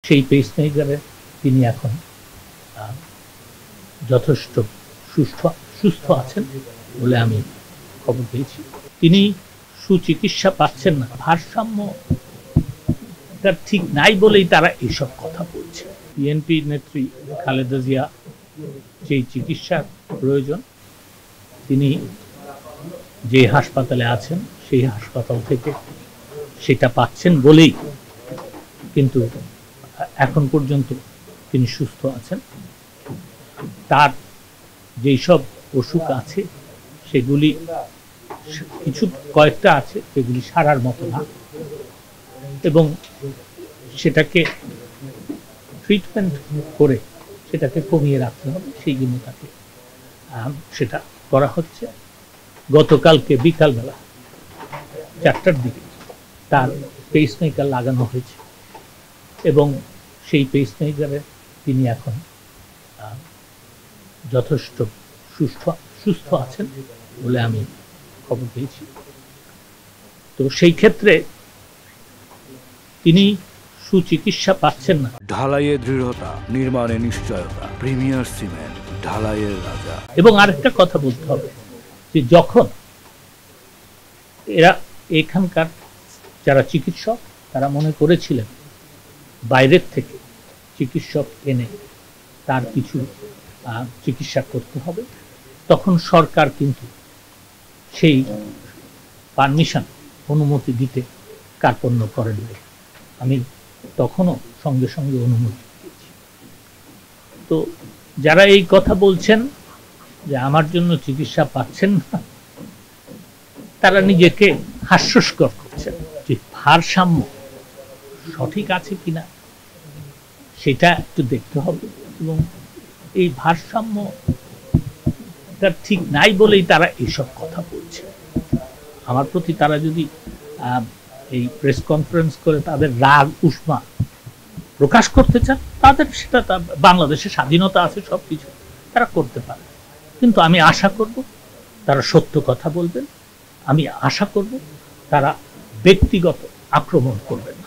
সেই পেসমেকারে তিনি এখন যথেষ্ট সুস্থ আছেন বলে আমি খবর পেয়েছি। তিনি সুচিকিৎসা পাচ্ছেন না, ভারসাম্য ঠিক নাই বলেই তারা এসব কথা বলছে। বিএনপি নেত্রী খালেদা জিয়া যেই চিকিৎসার প্রয়োজন, তিনি যে হাসপাতালে আছেন সেই হাসপাতাল থেকে সেটা পাচ্ছেন বলেই কিন্তু এখন পর্যন্ত তিনি সুস্থ আছেন। তার যেই সব অসুখ আছে সেগুলি কয়েকটা আছে যেগুলি সারার মতো না, এবং সেটাকে ট্রিটমেন্ট করে সেটাকে কমিয়ে রাখতে হবে, সেই জন্য তাকে সেটা করা হচ্ছে। গতকালকে বিকালবেলা 4টার দিকে তার পেসমেকার লাগানো হয়েছে এবং সেই পেসমেকারে তিনি এখন যথেষ্ট সুস্থ আছেন বলে আমি খবর পেয়েছি। তো সেই ক্ষেত্রে তিনি সুচিকিৎসা পাচ্ছেন না। ঢালাইয়ে দৃঢ়তা, নির্মাণে নিশ্চয়তা, প্রিমিয়ার সিমেন্ট, ঢালাইয়ের রাজা। এবং আরেকটা কথা বলতে হবে যে যখন এরা এখানকার যারা চিকিৎসক তারা মনে করেছিলেন বাইরের থেকে চিকিৎসক এনে তার কিছু চিকিৎসা করতে হবে, তখন সরকার কিন্তু সেই পারমিশন অনুমতি দিতে কার্পণ্য করেন নাই। আমি তখনও সঙ্গে সঙ্গে অনুমতি দিয়েছি। তো যারা এই কথা বলছেন যে আমার জন্য চিকিৎসা পাচ্ছেন না, তারা নিজেকে হাস্যস্কর করছেন। যে ভারসাম্য সঠিক আছে কিনা সেটা একটু দেখতে হবে, এবং এই ভারসাম্যটা ঠিক নাই বলেই তারা এইসব কথা বলছে। আমার প্রতি তারা যদি এই প্রেস কনফারেন্স করে তাদের রাগ উষ্মা প্রকাশ করতে চান, তাদের সেটা বাংলাদেশের স্বাধীনতা আছে, সব কিছু তারা করতে পারে। কিন্তু আমি আশা করব তারা সত্য কথা বলবেন, আমি আশা করব তারা ব্যক্তিগত আক্রমণ করবেন।